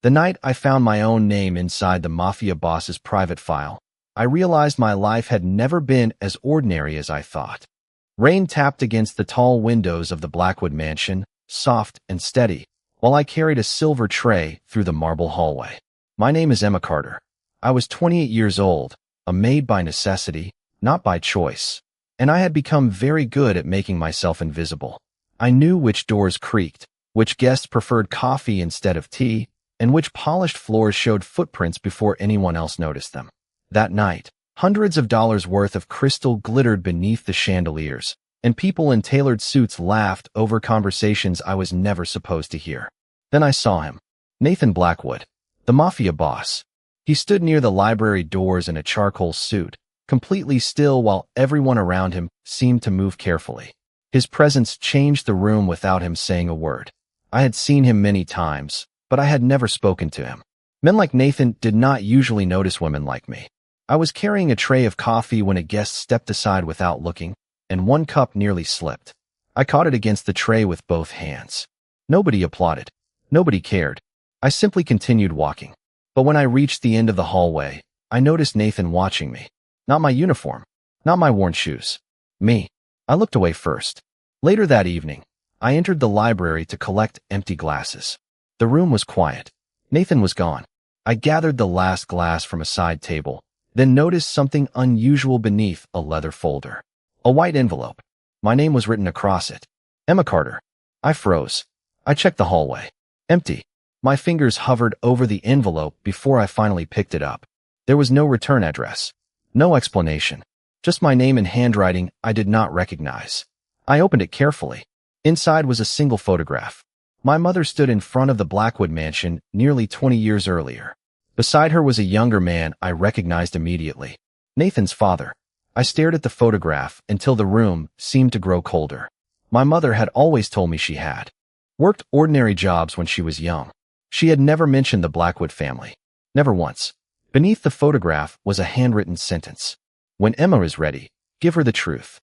The night I found my own name inside the Mafia Boss's private file, I realized my life had never been as ordinary as I thought. Rain tapped against the tall windows of the Blackwood mansion, soft and steady, while I carried a silver tray through the marble hallway. My name is Emma Carter. I was 28 years old, a maid by necessity, not by choice, and I had become very good at making myself invisible. I knew which doors creaked, which guests preferred coffee instead of tea, and which polished floors showed footprints before anyone else noticed them. That night, hundreds of dollars worth of crystal glittered beneath the chandeliers, and people in tailored suits laughed over conversations I was never supposed to hear. Then I saw him. Nathan Blackwood, the Mafia Boss. He stood near the library doors in a charcoal suit, completely still while everyone around him seemed to move carefully. His presence changed the room without him saying a word. I had seen him many times, but I had never spoken to him. Men like Nathan did not usually notice women like me. I was carrying a tray of coffee when a guest stepped aside without looking, and one cup nearly slipped. I caught it against the tray with both hands. Nobody applauded. Nobody cared. I simply continued walking. But when I reached the end of the hallway, I noticed Nathan watching me. Not my uniform. Not my worn shoes. Me. I looked away first. Later that evening, I entered the library to collect empty glasses. The room was quiet. Nathan was gone. I gathered the last glass from a side table, then noticed something unusual beneath a leather folder. A white envelope. My name was written across it. Emma Carter. I froze. I checked the hallway. Empty. My fingers hovered over the envelope before I finally picked it up. There was no return address. No explanation. Just my name in handwriting I did not recognize. I opened it carefully. Inside was a single photograph. My mother stood in front of the Blackwood mansion nearly 20 years earlier. Beside her was a younger man I recognized immediately. Nathan's father. I stared at the photograph until the room seemed to grow colder. My mother had always told me she had worked ordinary jobs when she was young. She had never mentioned the Blackwood family. Never once. Beneath the photograph was a handwritten sentence. When Emma is ready, give her the truth.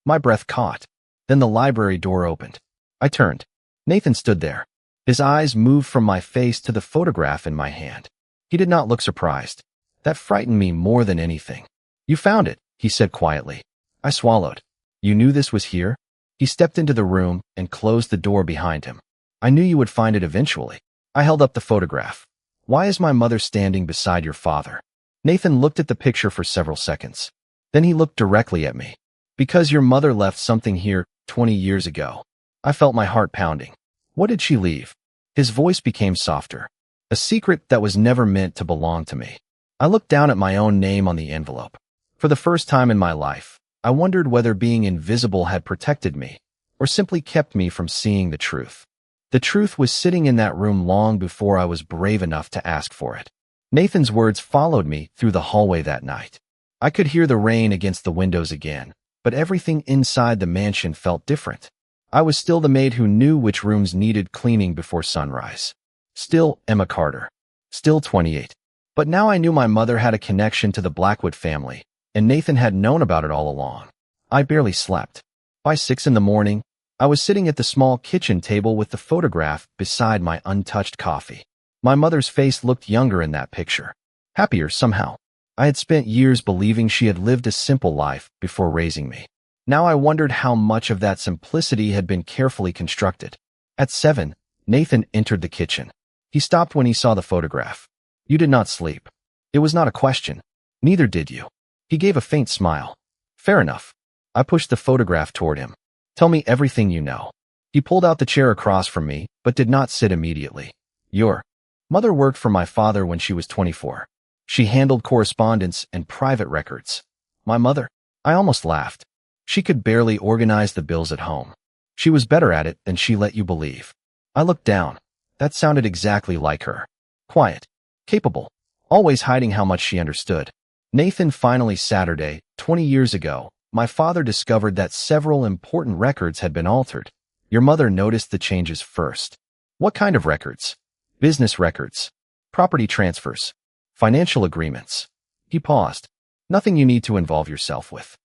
My breath caught. Then the library door opened. I turned. Nathan stood there. His eyes moved from my face to the photograph in my hand. He did not look surprised. That frightened me more than anything. You found it, he said quietly. I swallowed. You knew this was here? He stepped into the room and closed the door behind him. I knew you would find it eventually. I held up the photograph. Why is my mother standing beside your father? Nathan looked at the picture for several seconds. Then he looked directly at me. Because your mother left something here 20 years ago. I felt my heart pounding. What did she leave? His voice became softer. A secret that was never meant to belong to me. I looked down at my own name on the envelope. For the first time in my life, I wondered whether being invisible had protected me, or simply kept me from seeing the truth. The truth was sitting in that room long before I was brave enough to ask for it. Nathan's words followed me through the hallway that night. I could hear the rain against the windows again, but everything inside the mansion felt different. I was still the maid who knew which rooms needed cleaning before sunrise. Still Emma Carter. Still 28. But now I knew my mother had a connection to the Blackwood family, and Nathan had known about it all along. I barely slept. By 6 in the morning, I was sitting at the small kitchen table with the photograph beside my untouched coffee. My mother's face looked younger in that picture. Happier somehow. I had spent years believing she had lived a simple life before raising me. Now I wondered how much of that simplicity had been carefully constructed. At 7, Nathan entered the kitchen. He stopped when he saw the photograph. You did not sleep. It was not a question. Neither did you. He gave a faint smile. Fair enough. I pushed the photograph toward him. Tell me everything you know. He pulled out the chair across from me, but did not sit immediately. Your mother worked for my father when she was 24. She handled correspondence and private records. My mother? I almost laughed. She could barely organize the bills at home. She was better at it than she let you believe. I looked down. That sounded exactly like her. Quiet. Capable. Always hiding how much she understood. Nathan, finally Saturday, 20 years ago, my father discovered that several important records had been altered. Your mother noticed the changes first. What kind of records? Business records. Property transfers. Financial agreements. He paused. Nothing you need to involve yourself with.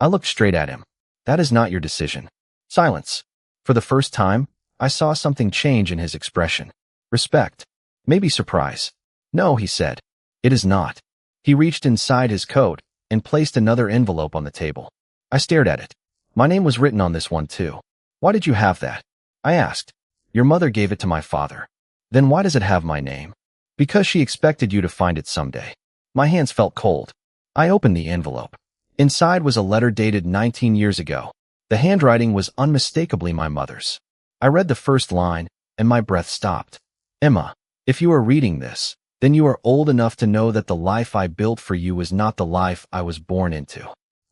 I looked straight at him. That is not your decision. Silence. For the first time, I saw something change in his expression. Respect. Maybe surprise. No, he said. It is not. He reached inside his coat and placed another envelope on the table. I stared at it. My name was written on this one too. Why did you have that? I asked. Your mother gave it to my father. Then why does it have my name? Because she expected you to find it someday. My hands felt cold. I opened the envelope. Inside was a letter dated 19 years ago. The handwriting was unmistakably my mother's. I read the first line, and my breath stopped. Emma, if you are reading this, then you are old enough to know that the life I built for you is not the life I was born into.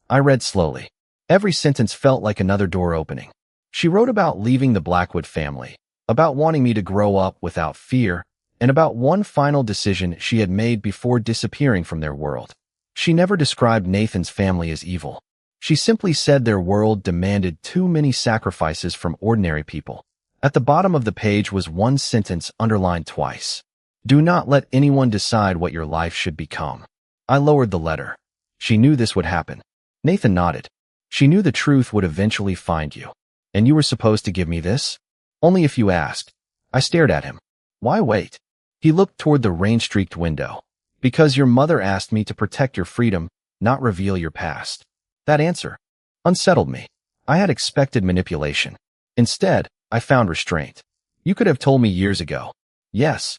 I read slowly. Every sentence felt like another door opening. She wrote about leaving the Blackwood family, about wanting me to grow up without fear, and about one final decision she had made before disappearing from their world. She never described Nathan's family as evil. She simply said their world demanded too many sacrifices from ordinary people. At the bottom of the page was one sentence underlined twice. Do not let anyone decide what your life should become. I lowered the letter. She knew this would happen. Nathan nodded. She knew the truth would eventually find you. And you were supposed to give me this? Only if you asked. I stared at him. Why wait? He looked toward the rain-streaked window. Because your mother asked me to protect your freedom, not reveal your past. That answer unsettled me. I had expected manipulation. Instead, I found restraint. You could have told me years ago. Yes.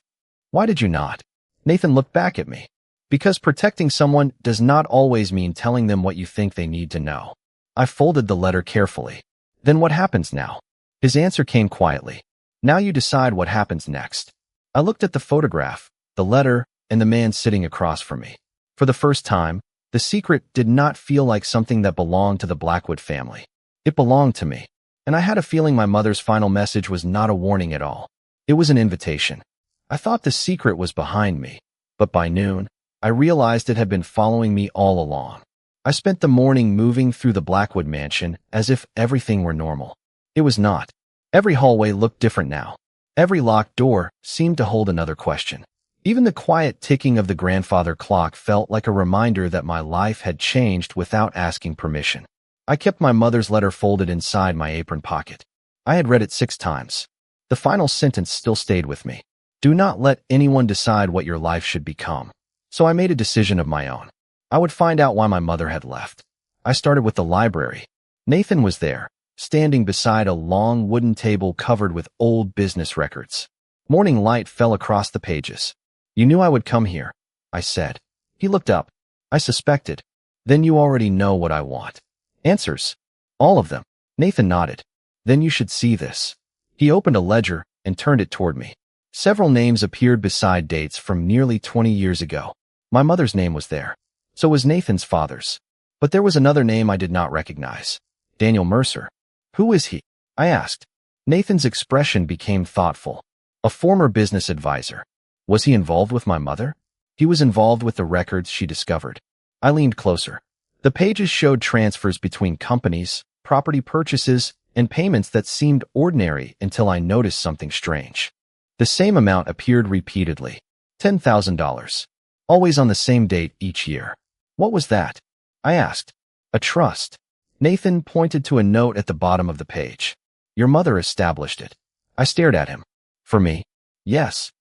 Why did you not? Nathan looked back at me. Because protecting someone does not always mean telling them what you think they need to know. I folded the letter carefully. Then what happens now? His answer came quietly. Now you decide what happens next. I looked at the photograph, the letter, and the man sitting across from me. For the first time, the secret did not feel like something that belonged to the Blackwood family. It belonged to me. And I had a feeling my mother's final message was not a warning at all. It was an invitation. I thought the secret was behind me, but by noon, I realized it had been following me all along. I spent the morning moving through the Blackwood mansion as if everything were normal. It was not. Every hallway looked different now. Every locked door seemed to hold another question. Even the quiet ticking of the grandfather clock felt like a reminder that my life had changed without asking permission. I kept my mother's letter folded inside my apron pocket. I had read it 6 times. The final sentence still stayed with me. Do not let anyone decide what your life should become. So I made a decision of my own. I would find out why my mother had left. I started with the library. Nathan was there, standing beside a long wooden table covered with old business records. Morning light fell across the pages. You knew I would come here, I said. He looked up. I suspected. Then you already know what I want. Answers. All of them. Nathan nodded. Then you should see this. He opened a ledger and turned it toward me. Several names appeared beside dates from nearly 20 years ago. My mother's name was there. So was Nathan's father's. But there was another name I did not recognize. Daniel Mercer. Who is he? I asked. Nathan's expression became thoughtful. A former business advisor. Was he involved with my mother? He was involved with the records she discovered. I leaned closer. The pages showed transfers between companies, property purchases, and payments that seemed ordinary until I noticed something strange. The same amount appeared repeatedly. $10,000. Always on the same date each year. What was that? I asked. A trust. Nathan pointed to a note at the bottom of the page. Your mother established it. I stared at him. For me? Yes.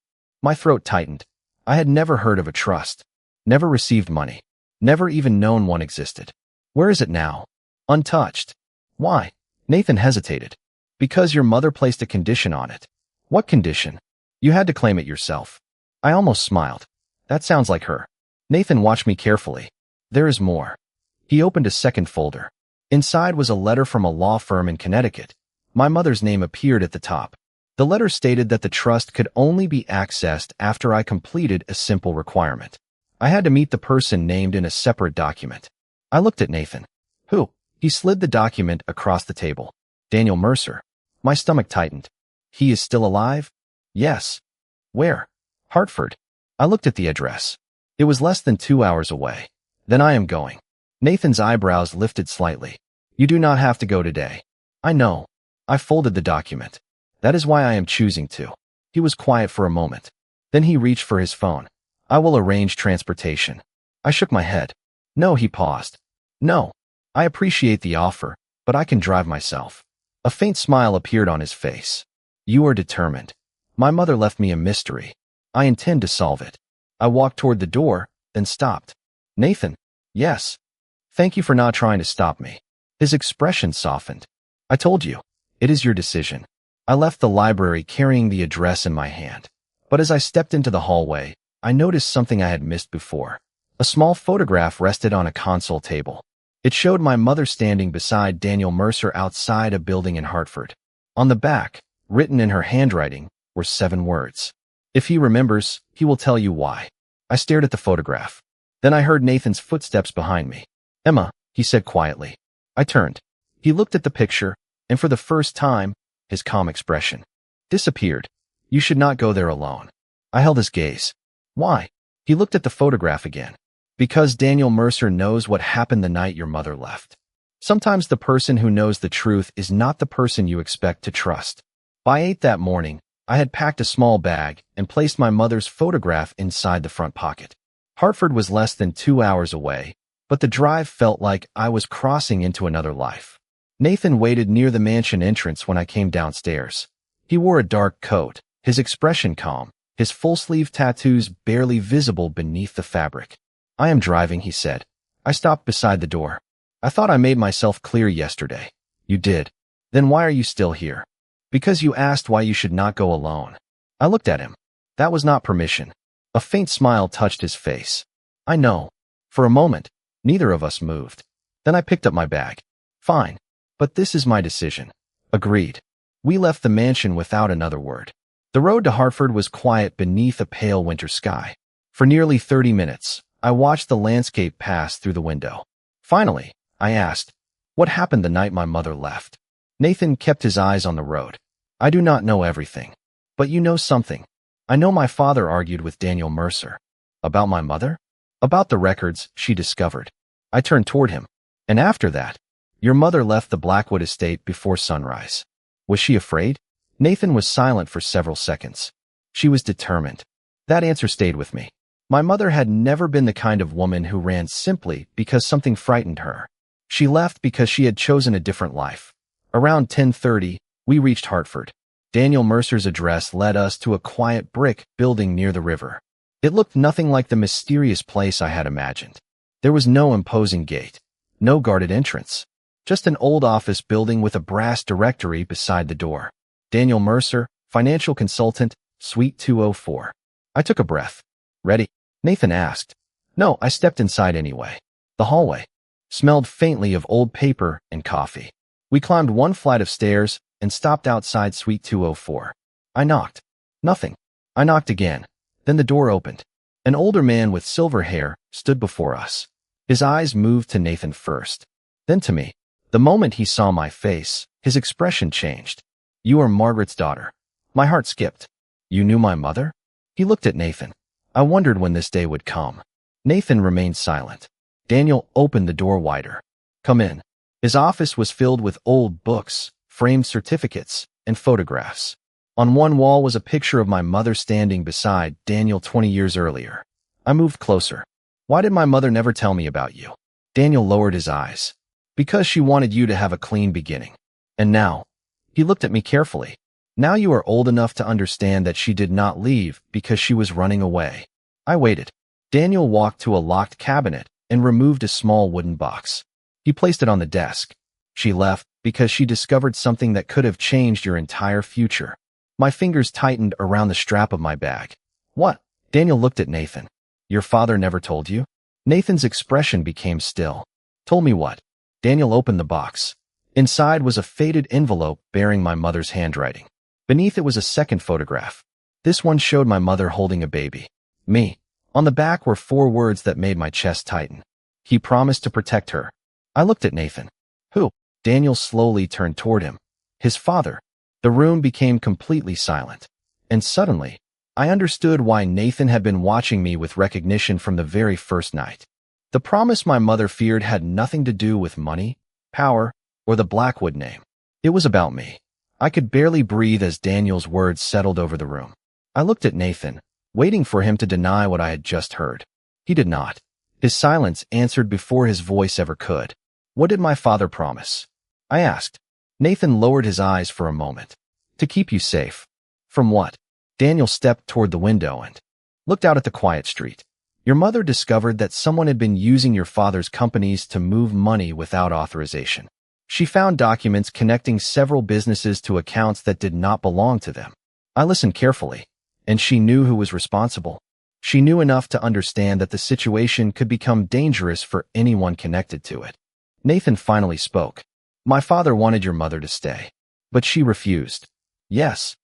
My throat tightened. I had never heard of a trust. Never received money. Never even known one existed. Where is it now? Untouched. Why? Nathan hesitated. Because your mother placed a condition on it. What condition? You had to claim it yourself. I almost smiled. That sounds like her. Nathan watched me carefully. There is more. He opened a second folder. Inside was a letter from a law firm in Connecticut. My mother's name appeared at the top. The letter stated that the trust could only be accessed after I completed a simple requirement. I had to meet the person named in a separate document. I looked at Nathan. Who? He slid the document across the table. Daniel Mercer. My stomach tightened. He is still alive? Yes. Where? Hartford. I looked at the address. It was less than 2 hours away. Then I am going. Nathan's eyebrows lifted slightly. You do not have to go today. I know. I folded the document. That is why I am choosing to. He was quiet for a moment. Then he reached for his phone. I will arrange transportation. I shook my head. No, he paused. No. I appreciate the offer, but I can drive myself. A faint smile appeared on his face. You are determined. My mother left me a mystery. I intend to solve it. I walked toward the door, then stopped. Nathan. Yes. Thank you for not trying to stop me. His expression softened. I told you. It is your decision. I left the library carrying the address in my hand. But as I stepped into the hallway, I noticed something I had missed before. A small photograph rested on a console table. It showed my mother standing beside Daniel Mercer outside a building in Hartford. On the back, written in her handwriting, were 7 words. If he remembers, he will tell you why. I stared at the photograph. Then I heard Nathan's footsteps behind me. Emma, he said quietly. I turned. He looked at the picture, and for the first time, his calm expression disappeared. You should not go there alone. I held his gaze. Why? He looked at the photograph again. Because Daniel Mercer knows what happened the night your mother left. Sometimes the person who knows the truth is not the person you expect to trust. By 8 that morning, I had packed a small bag and placed my mother's photograph inside the front pocket. Hartford was less than 2 hours away, but the drive felt like I was crossing into another life. Nathan waited near the mansion entrance when I came downstairs. He wore a dark coat, his expression calm, his full-sleeve tattoos barely visible beneath the fabric. I am driving, he said. I stopped beside the door. I thought I made myself clear yesterday. You did. Then why are you still here? Because you asked why you should not go alone. I looked at him. That was not permission. A faint smile touched his face. I know. For a moment, neither of us moved. Then I picked up my bag. Fine. But this is my decision. Agreed. We left the mansion without another word. The road to Hartford was quiet beneath a pale winter sky. For nearly 30 minutes, I watched the landscape pass through the window. Finally, I asked, what happened the night my mother left? Nathan kept his eyes on the road. I do not know everything. But you know something. I know my father argued with Daniel Mercer. About my mother? About the records she discovered. I turned toward him. And after that, your mother left the Blackwood estate before sunrise. Was she afraid? Nathan was silent for several seconds. She was determined. That answer stayed with me. My mother had never been the kind of woman who ran simply because something frightened her. She left because she had chosen a different life. Around 10:30, we reached Hartford. Daniel Mercer's address led us to a quiet brick building near the river. It looked nothing like the mysterious place I had imagined. There was no imposing gate, no guarded entrance, just an old office building with a brass directory beside the door. Daniel Mercer, financial consultant, Suite 204. I took a breath. Ready? Nathan asked. No, I stepped inside anyway. The hallway smelled faintly of old paper and coffee. We climbed one flight of stairs and stopped outside Suite 204. I knocked. Nothing. I knocked again. Then the door opened. An older man with silver hair stood before us. His eyes moved to Nathan first, then to me. The moment he saw my face, his expression changed. You are Margaret's daughter. My heart skipped. You knew my mother? He looked at Nathan. I wondered when this day would come. Nathan remained silent. Daniel opened the door wider. Come in. His office was filled with old books, framed certificates, and photographs. On one wall was a picture of my mother standing beside Daniel 20 years earlier. I moved closer. Why did my mother never tell me about you? Daniel lowered his eyes. Because she wanted you to have a clean beginning. And now, he looked at me carefully. Now you are old enough to understand that she did not leave because she was running away. I waited. Daniel walked to a locked cabinet and removed a small wooden box. He placed it on the desk. She left because she discovered something that could have changed your entire future. My fingers tightened around the strap of my bag. What? Daniel looked at Nathan. Your father never told you? Nathan's expression became still. Told me what? Daniel opened the box. Inside was a faded envelope bearing my mother's handwriting. Beneath it was a second photograph. This one showed my mother holding a baby. Me. On the back were 4 words that made my chest tighten. He promised to protect her. I looked at Nathan. Who? Daniel slowly turned toward him. His father. The room became completely silent. And suddenly, I understood why Nathan had been watching me with recognition from the very first night. The promise my mother feared had nothing to do with money, power, or the Blackwood name. It was about me. I could barely breathe as Daniel's words settled over the room. I looked at Nathan, waiting for him to deny what I had just heard. He did not. His silence answered before his voice ever could. What did my father promise? I asked. Nathan lowered his eyes for a moment. To keep you safe. From what? Daniel stepped toward the window and looked out at the quiet street. Your mother discovered that someone had been using your father's companies to move money without authorization. She found documents connecting several businesses to accounts that did not belong to them. I listened carefully, and she knew who was responsible. She knew enough to understand that the situation could become dangerous for anyone connected to it. Nathan finally spoke. My father wanted your mother to stay, but she refused. Yes.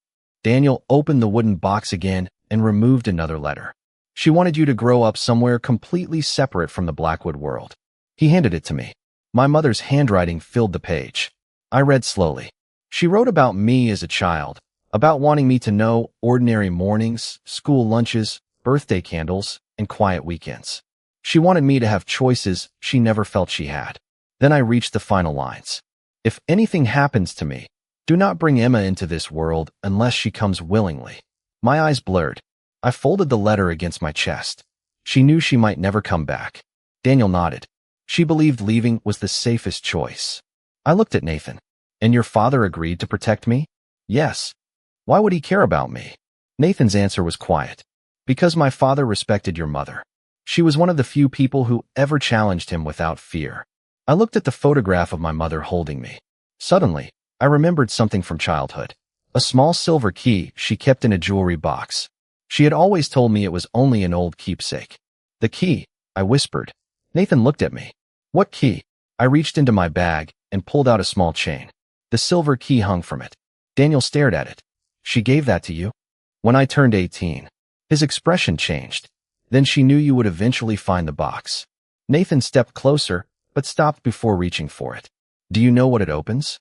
Daniel opened the wooden box again and removed another letter. She wanted you to grow up somewhere completely separate from the Blackwood world. He handed it to me. My mother's handwriting filled the page. I read slowly. She wrote about me as a child, about wanting me to know ordinary mornings, school lunches, birthday candles, and quiet weekends. She wanted me to have choices she never felt she had. Then I reached the final lines. If anything happens to me, do not bring Emma into this world unless she comes willingly. My eyes blurred. I folded the letter against my chest. She knew she might never come back. Daniel nodded. She believed leaving was the safest choice. I looked at Nathan. And your father agreed to protect me? Yes. Why would he care about me? Nathan's answer was quiet. Because my father respected your mother. She was one of the few people who ever challenged him without fear. I looked at the photograph of my mother holding me. Suddenly, I remembered something from childhood. A small silver key she kept in a jewelry box. She had always told me it was only an old keepsake. The key, I whispered. Nathan looked at me. What key? I reached into my bag and pulled out a small chain. The silver key hung from it. Daniel stared at it. She gave that to you? When I turned 18. His expression changed. Then she knew you would eventually find the box. Nathan stepped closer, but stopped before reaching for it. Do you know what it opens?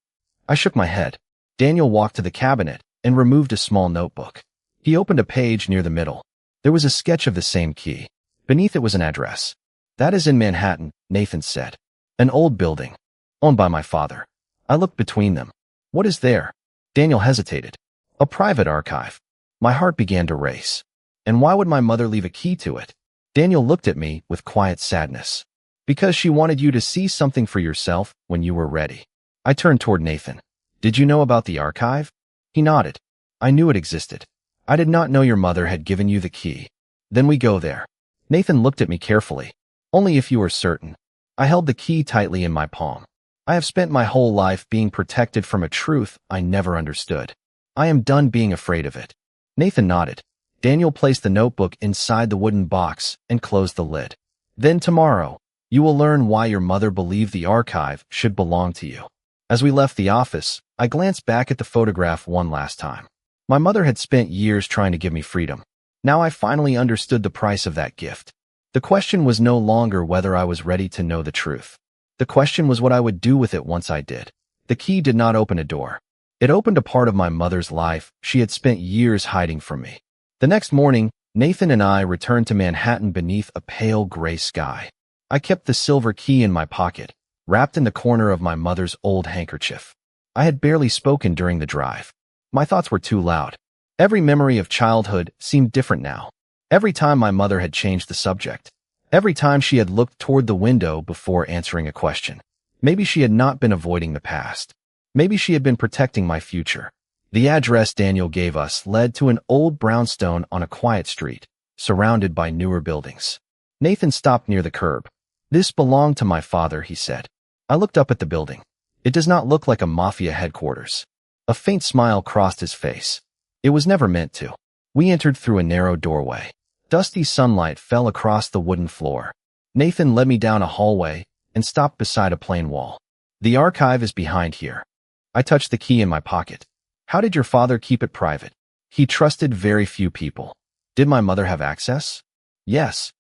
I shook my head. Daniel walked to the cabinet and removed a small notebook. He opened a page near the middle. There was a sketch of the same key. Beneath it was an address. That is in Manhattan, Nathan said. An old building. Owned by my father. I looked between them. What is there? Daniel hesitated. A private archive. My heart began to race. And why would my mother leave a key to it? Daniel looked at me with quiet sadness. Because she wanted you to see something for yourself when you were ready. I turned toward Nathan. Did you know about the archive? He nodded. I knew it existed. I did not know your mother had given you the key. Then we go there. Nathan looked at me carefully. Only if you are certain. I held the key tightly in my palm. I have spent my whole life being protected from a truth I never understood. I am done being afraid of it. Nathan nodded. Daniel placed the notebook inside the wooden box and closed the lid. Then tomorrow, you will learn why your mother believed the archive should belong to you. As we left the office, I glanced back at the photograph one last time. My mother had spent years trying to give me freedom. Now I finally understood the price of that gift. The question was no longer whether I was ready to know the truth. The question was what I would do with it once I did. The key did not open a door. It opened a part of my mother's life she had spent years hiding from me. The next morning, Nathan and I returned to Manhattan beneath a pale gray sky. I kept the silver key in my pocket, wrapped in the corner of my mother's old handkerchief. I had barely spoken during the drive. My thoughts were too loud. Every memory of childhood seemed different now. Every time my mother had changed the subject. Every time she had looked toward the window before answering a question. Maybe she had not been avoiding the past. Maybe she had been protecting my future. The address Daniel gave us led to an old brownstone on a quiet street, surrounded by newer buildings. Nathan stopped near the curb. This belonged to my father, he said. I looked up at the building. It does not look like a mafia headquarters. A faint smile crossed his face. It was never meant to. We entered through a narrow doorway. Dusty sunlight fell across the wooden floor. Nathan led me down a hallway and stopped beside a plain wall. The archive is behind here. I touched the key in my pocket. How did your father keep it private? He trusted very few people. Did my mother have access? Yes.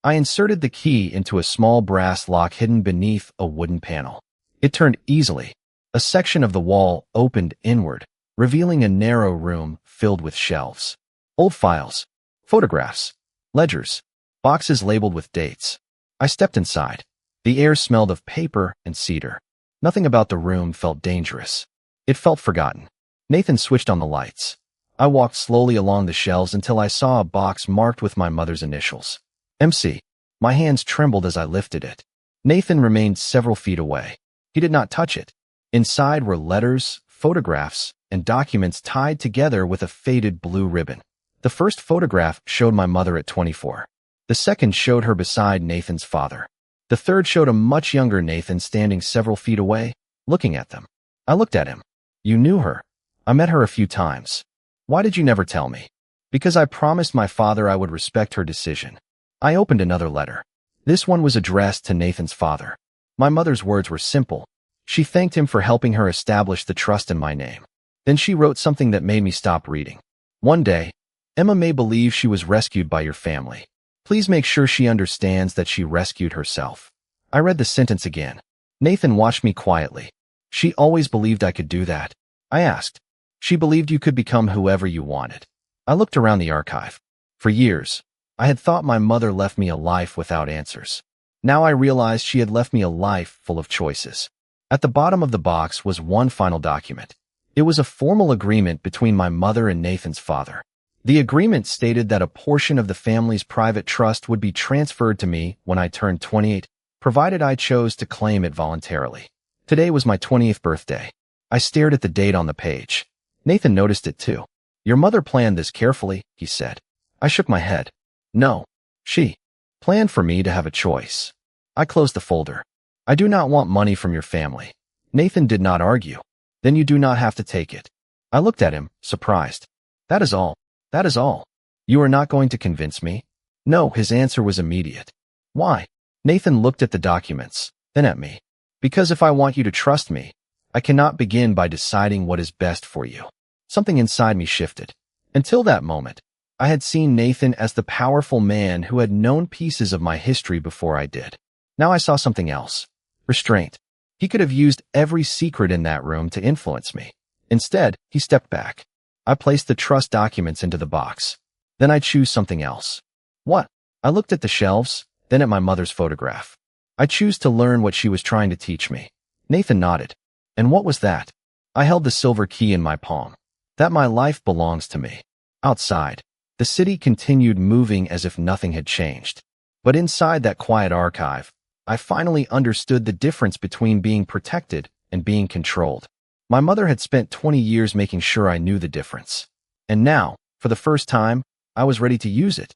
I inserted the key into a small brass lock hidden beneath a wooden panel. It turned easily. A section of the wall opened inward, revealing a narrow room filled with shelves. Old files, photographs, ledgers, boxes labeled with dates. I stepped inside. The air smelled of paper and cedar. Nothing about the room felt dangerous. It felt forgotten. Nathan switched on the lights. I walked slowly along the shelves until I saw a box marked with my mother's initials. MC. My hands trembled as I lifted it. Nathan remained several feet away. He did not touch it. Inside were letters, photographs, and documents tied together with a faded blue ribbon. The first photograph showed my mother at 24. The second showed her beside Nathan's father. The third showed a much younger Nathan standing several feet away, looking at them. I looked at him. You knew her. I met her a few times. Why did you never tell me? Because I promised my father I would respect her decision. I opened another letter. This one was addressed to Nathan's father. My mother's words were simple. She thanked him for helping her establish the trust in my name. Then she wrote something that made me stop reading. One day, Emma may believe she was rescued by your family. Please make sure she understands that she rescued herself. I read the sentence again. Nathan watched me quietly. She always believed I could do that. I asked. She believed you could become whoever you wanted. I looked around the archive. For years, I had thought my mother left me a life without answers. Now I realized she had left me a life full of choices. At the bottom of the box was one final document. It was a formal agreement between my mother and Nathan's father. The agreement stated that a portion of the family's private trust would be transferred to me when I turned 28, provided I chose to claim it voluntarily. Today was my 20th birthday. I stared at the date on the page. Nathan noticed it too. Your mother planned this carefully, he said. I shook my head. No, she planned for me to have a choice. I closed the folder. I do not want money from your family. Nathan did not argue. Then you do not have to take it. I looked at him, surprised. That is all. That is all. You are not going to convince me? No, his answer was immediate. Why? Nathan looked at the documents, then at me. Because if I want you to trust me, I cannot begin by deciding what is best for you. Something inside me shifted. Until that moment, I had seen Nathan as the powerful man who had known pieces of my history before I did. Now I saw something else. Restraint. He could have used every secret in that room to influence me. Instead, he stepped back. I placed the trust documents into the box. Then I chose something else. What? I looked at the shelves, then at my mother's photograph. I chose to learn what she was trying to teach me. Nathan nodded. And what was that? I held the silver key in my palm. That my life belongs to me. Outside, the city continued moving as if nothing had changed. But inside that quiet archive, I finally understood the difference between being protected and being controlled. My mother had spent 20 years making sure I knew the difference. And now, for the first time, I was ready to use it.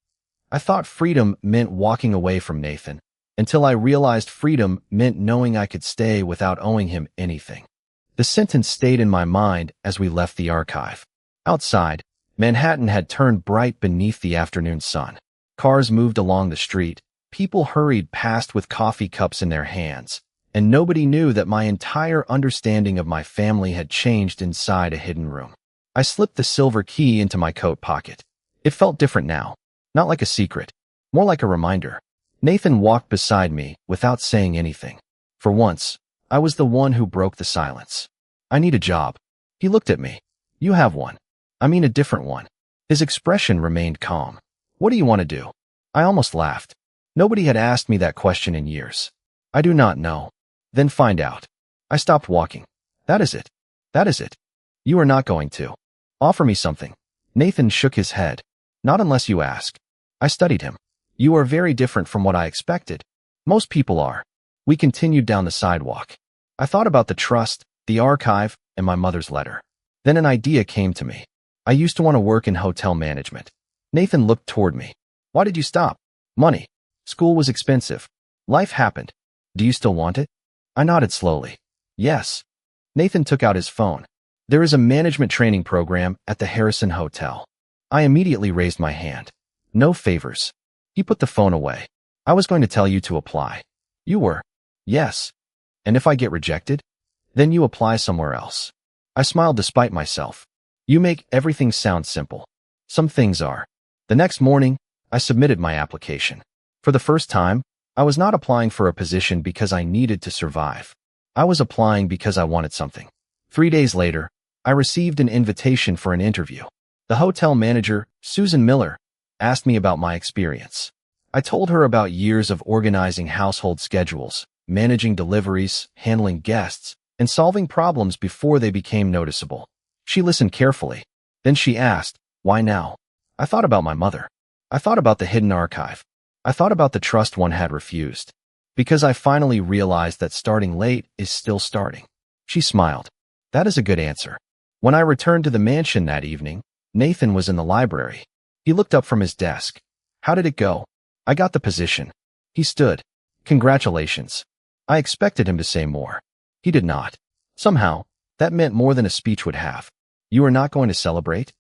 I thought freedom meant walking away from Nathan, until I realized freedom meant knowing I could stay without owing him anything. The sentence stayed in my mind as we left the archive. Outside, Manhattan had turned bright beneath the afternoon sun. Cars moved along the street. People hurried past with coffee cups in their hands, and nobody knew that my entire understanding of my family had changed inside a hidden room. I slipped the silver key into my coat pocket. It felt different now, not like a secret, more like a reminder. Nathan walked beside me without saying anything. For once, I was the one who broke the silence. I need a job. He looked at me. You have one. I mean a different one. His expression remained calm. What do you want to do? I almost laughed. Nobody had asked me that question in years. I do not know. Then find out. I stopped walking. That is it. That is it. You are not going to offer me something. Nathan shook his head. Not unless you ask. I studied him. You are very different from what I expected. Most people are. We continued down the sidewalk. I thought about the trust, the archive, and my mother's letter. Then an idea came to me. I used to want to work in hotel management. Nathan looked toward me. Why did you stop? Money. School was expensive. Life happened. Do you still want it? I nodded slowly. Yes. Nathan took out his phone. There is a management training program at the Harrison Hotel. I immediately raised my hand. No favors. He put the phone away. I was going to tell you to apply. You were. Yes. And if I get rejected? Then you apply somewhere else. I smiled despite myself. You make everything sound simple. Some things are. The next morning, I submitted my application. For the first time, I was not applying for a position because I needed to survive. I was applying because I wanted something. 3 days later, I received an invitation for an interview. The hotel manager, Susan Miller, asked me about my experience. I told her about years of organizing household schedules, managing deliveries, handling guests, and solving problems before they became noticeable. She listened carefully. Then she asked, why now? I thought about my mother. I thought about the hidden archive. I thought about the trust one had refused. Because I finally realized that starting late is still starting. She smiled. That is a good answer. When I returned to the mansion that evening, Nathan was in the library. He looked up from his desk. How did it go? I got the position. He stood. Congratulations. I expected him to say more. He did not. Somehow, that meant more than a speech would have. You are not going to celebrate?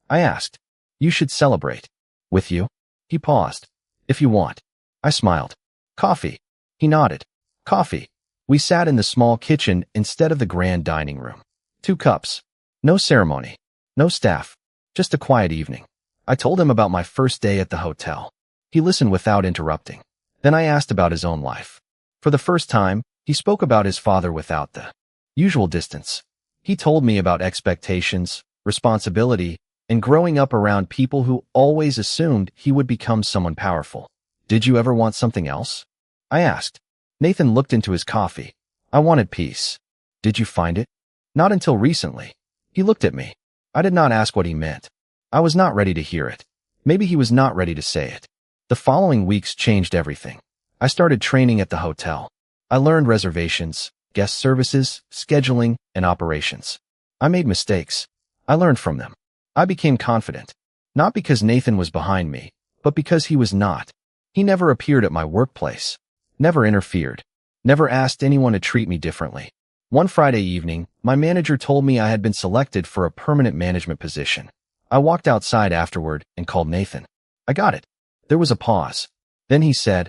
I asked. You should celebrate. With you? He paused. If you want. I smiled. Coffee. He nodded. Coffee. We sat in the small kitchen instead of the grand dining room. 2 cups. No ceremony. No staff. Just a quiet evening. I told him about my first day at the hotel. He listened without interrupting. Then I asked about his own life. For the first time, he spoke about his father without the usual distance. He told me about expectations, responsibility, and growing up around people who always assumed he would become someone powerful. Did you ever want something else? I asked. Nathan looked into his coffee. I wanted peace. Did you find it? Not until recently. He looked at me. I did not ask what he meant. I was not ready to hear it. Maybe he was not ready to say it. The following weeks changed everything. I started training at the hotel. I learned reservations, guest services, scheduling, and operations. I made mistakes. I learned from them. I became confident. Not because Nathan was behind me, but because he was not. He never appeared at my workplace. Never interfered. Never asked anyone to treat me differently. One Friday evening, my manager told me I had been selected for a permanent management position. I walked outside afterward and called Nathan. I got it. There was a pause. Then he said,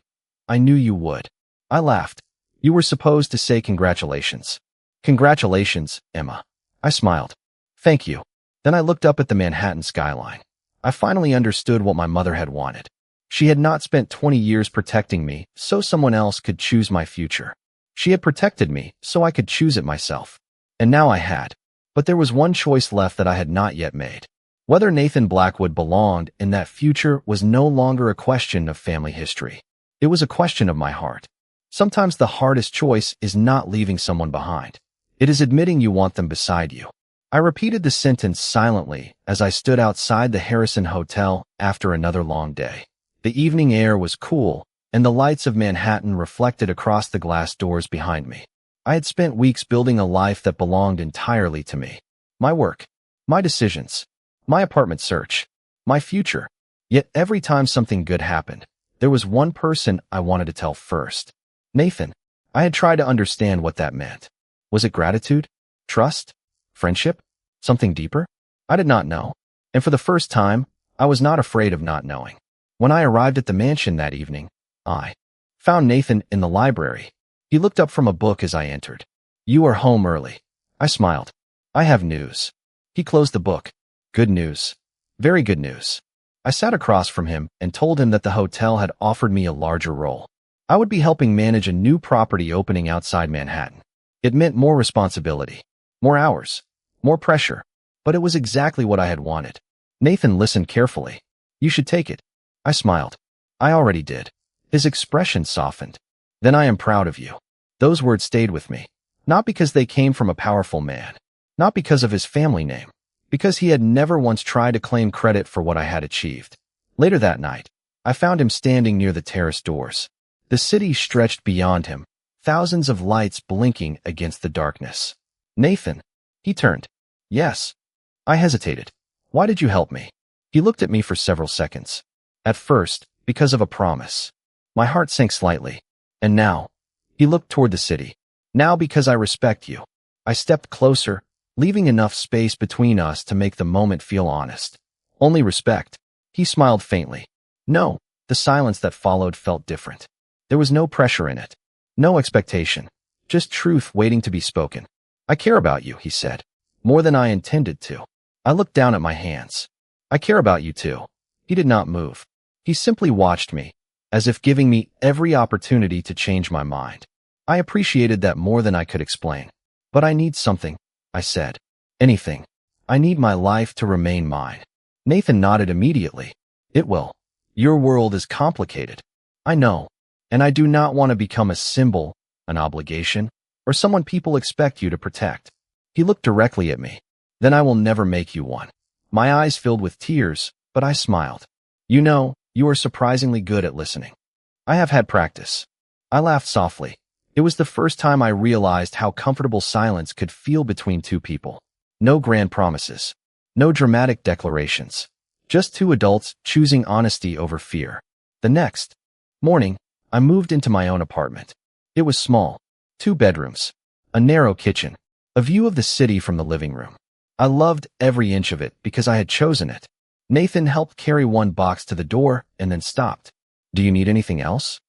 I knew you would. I laughed. You were supposed to say congratulations. Congratulations, Emma. I smiled. Thank you. Then I looked up at the Manhattan skyline. I finally understood what my mother had wanted. She had not spent 20 years protecting me so someone else could choose my future. She had protected me so I could choose it myself. And now I had. But there was one choice left that I had not yet made. Whether Nathan Blackwood belonged in that future was no longer a question of family history. It was a question of my heart. Sometimes the hardest choice is not leaving someone behind. It is admitting you want them beside you. I repeated the sentence silently as I stood outside the Harrison Hotel after another long day. The evening air was cool, and the lights of Manhattan reflected across the glass doors behind me. I had spent weeks building a life that belonged entirely to me. My work, my decisions, my apartment search, my future. Yet every time something good happened, there was one person I wanted to tell first. Nathan. I had tried to understand what that meant. Was it gratitude? Trust? Friendship? Something deeper? I did not know. And for the first time, I was not afraid of not knowing. When I arrived at the mansion that evening, I found Nathan in the library. He looked up from a book as I entered. You are home early. I smiled. I have news. He closed the book. Good news. Very good news. I sat across from him and told him that the hotel had offered me a larger role. I would be helping manage a new property opening outside Manhattan. It meant more responsibility, more hours, more pressure, but it was exactly what I had wanted. Nathan listened carefully. You should take it. I smiled. I already did. His expression softened. Then I am proud of you. Those words stayed with me, not because they came from a powerful man, not because of his family name, because he had never once tried to claim credit for what I had achieved. Later that night, I found him standing near the terrace doors. The city stretched beyond him, thousands of lights blinking against the darkness. Nathan. He turned. Yes. I hesitated. Why did you help me? He looked at me for several seconds. At first, because of a promise. My heart sank slightly. And now, he looked toward the city. Now because I respect you. I stepped closer, leaving enough space between us to make the moment feel honest. Only respect. He smiled faintly. No, the silence that followed felt different. There was no pressure in it. No expectation. Just truth waiting to be spoken. I care about you, he said. More than I intended to. I looked down at my hands. I care about you too. He did not move. He simply watched me, as if giving me every opportunity to change my mind. I appreciated that more than I could explain. But I need something, I said. Anything. I need my life to remain mine. Nathan nodded immediately. It will. Your world is complicated. I know. And I do not want to become a symbol, an obligation, or someone people expect you to protect. He looked directly at me. Then I will never make you one. My eyes filled with tears, but I smiled. You know, you are surprisingly good at listening. I have had practice. I laughed softly. It was the first time I realized how comfortable silence could feel between two people. No grand promises. No dramatic declarations. Just two adults choosing honesty over fear. The next morning, I moved into my own apartment. It was small, 2 bedrooms, a narrow kitchen, a view of the city from the living room. I loved every inch of it because I had chosen it. Nathan helped carry one box to the door and then stopped. Do you need anything else?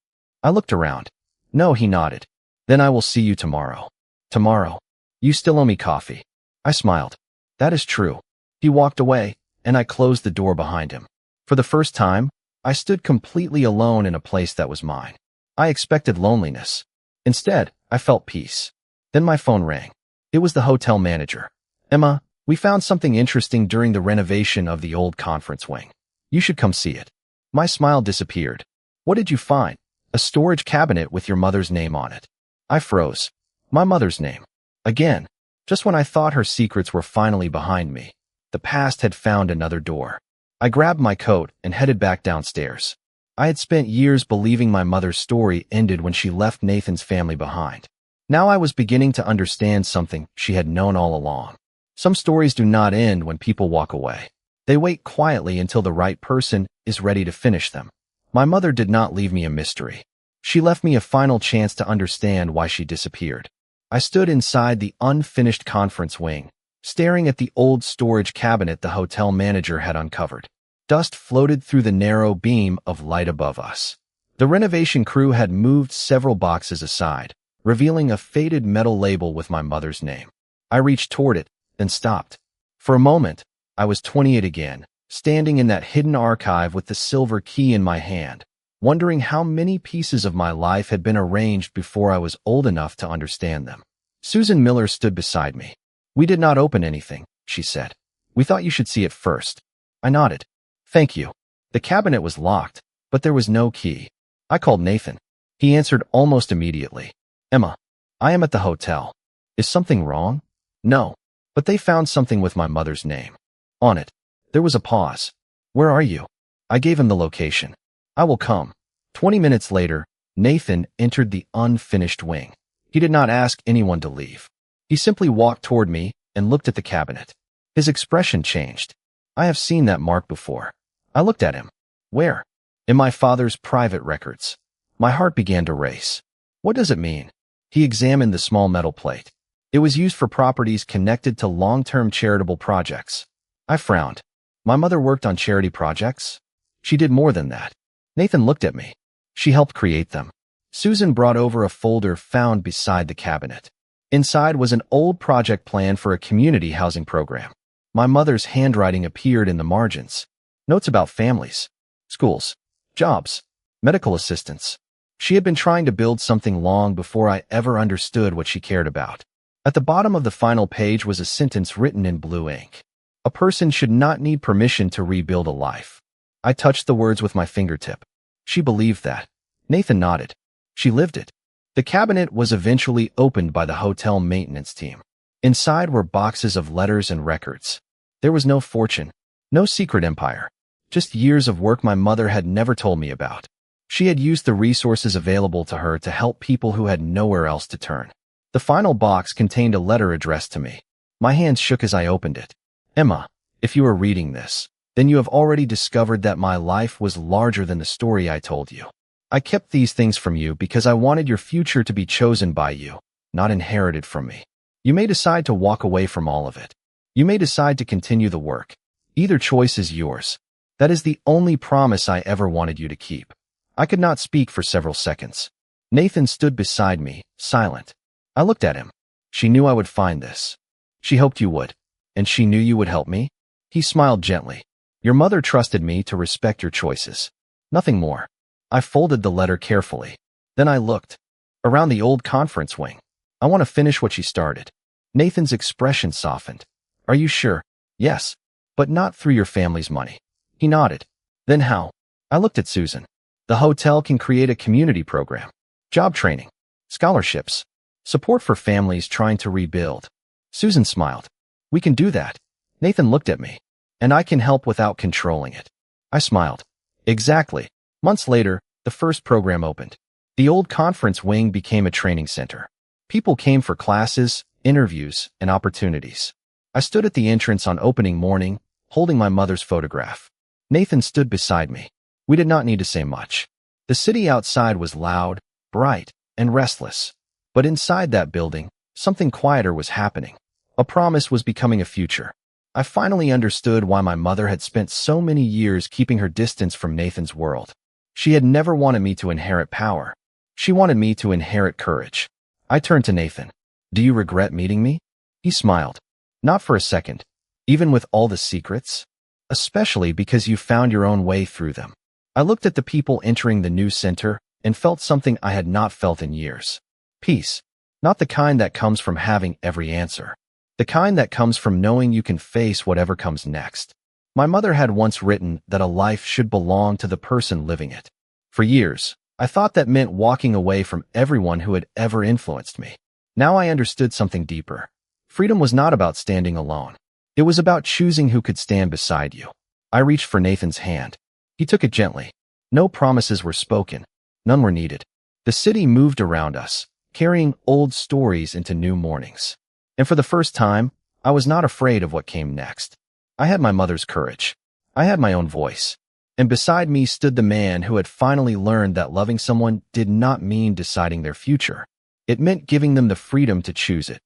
I looked around. No, he nodded. Then I will see you tomorrow. Tomorrow. You still owe me coffee. I smiled. That is true. He walked away, and I closed the door behind him. For the first time, I stood completely alone in a place that was mine. I expected loneliness. Instead, I felt peace. Then my phone rang. It was the hotel manager. Emma, we found something interesting during the renovation of the old conference wing. You should come see it. My smile disappeared. What did you find? A storage cabinet with your mother's name on it. I froze. My mother's name. Again. Just when I thought her secrets were finally behind me, the past had found another door. I grabbed my coat and headed back downstairs. I had spent years believing my mother's story ended when she left Nathan's family behind. Now I was beginning to understand something she had known all along. Some stories do not end when people walk away. They wait quietly until the right person is ready to finish them. My mother did not leave me a mystery. She left me a final chance to understand why she disappeared. I stood inside the unfinished conference wing, staring at the old storage cabinet the hotel manager had uncovered. Dust floated through the narrow beam of light above us. The renovation crew had moved several boxes aside, revealing a faded metal label with my mother's name. I reached toward it, then stopped. For a moment, I was 28 again, standing in that hidden archive with the silver key in my hand, wondering how many pieces of my life had been arranged before I was old enough to understand them. Susan Miller stood beside me. We did not open anything, she said. We thought you should see it first. I nodded. Thank you. The cabinet was locked, but there was no key. I called Nathan. He answered almost immediately. Emma, I am at the hotel. Is something wrong? No, but they found something with my mother's name on it. There was a pause. Where are you? I gave him the location. I will come. 20 minutes later, Nathan entered the unfinished wing. He did not ask anyone to leave. He simply walked toward me and looked at the cabinet. His expression changed. I have seen that mark before. I looked at him. Where? In my father's private records. My heart began to race. What does it mean? He examined the small metal plate. It was used for properties connected to long-term charitable projects. I frowned. My mother worked on charity projects? She did more than that. Nathan looked at me. She helped create them. Susan brought over a folder found beside the cabinet. Inside was an old project plan for a community housing program. My mother's handwriting appeared in the margins. Notes about families, schools, jobs, medical assistance. She had been trying to build something long before I ever understood what she cared about. At the bottom of the final page was a sentence written in blue ink. A person should not need permission to rebuild a life. I touched the words with my fingertip. She believed that. Nathan nodded. She lived it. The cabinet was eventually opened by the hotel maintenance team. Inside were boxes of letters and records. There was no fortune, no secret empire, just years of work my mother had never told me about. She had used the resources available to her to help people who had nowhere else to turn. The final box contained a letter addressed to me. My hands shook as I opened it. Emma, if you are reading this, then you have already discovered that my life was larger than the story I told you. I kept these things from you because I wanted your future to be chosen by you, not inherited from me. You may decide to walk away from all of it. You may decide to continue the work. Either choice is yours. That is the only promise I ever wanted you to keep. I could not speak for several seconds. Nathan stood beside me, silent. I looked at him. She knew I would find this. She hoped you would. And she knew you would help me? He smiled gently. Your mother trusted me to respect your choices. Nothing more. I folded the letter carefully. Then I looked. Around the old conference wing. I want to finish what she started. Nathan's expression softened. Are you sure? Yes. But not through your family's money. He nodded. Then how? I looked at Susan. The hotel can create a community program. Job training. Scholarships. Support for families trying to rebuild. Susan smiled. We can do that. Nathan looked at me. And I can help without controlling it. I smiled. Exactly. Months later, the first program opened. The old conference wing became a training center. People came for classes, interviews, and opportunities. I stood at the entrance on opening morning, holding my mother's photograph. Nathan stood beside me. We did not need to say much. The city outside was loud, bright, and restless. But inside that building, something quieter was happening. A promise was becoming a future. I finally understood why my mother had spent so many years keeping her distance from Nathan's world. She had never wanted me to inherit power. She wanted me to inherit courage. I turned to Nathan. Do you regret meeting me? He smiled. Not for a second. Even with all the secrets? Especially because you found your own way through them. I looked at the people entering the new center and felt something I had not felt in years. Peace. Not the kind that comes from having every answer. The kind that comes from knowing you can face whatever comes next. My mother had once written that a life should belong to the person living it. For years, I thought that meant walking away from everyone who had ever influenced me. Now I understood something deeper. Freedom was not about standing alone. It was about choosing who could stand beside you. I reached for Nathan's hand. He took it gently. No promises were spoken. None were needed. The city moved around us, carrying old stories into new mornings. And for the first time, I was not afraid of what came next. I had my mother's courage. I had my own voice. And beside me stood the man who had finally learned that loving someone did not mean deciding their future. It meant giving them the freedom to choose it.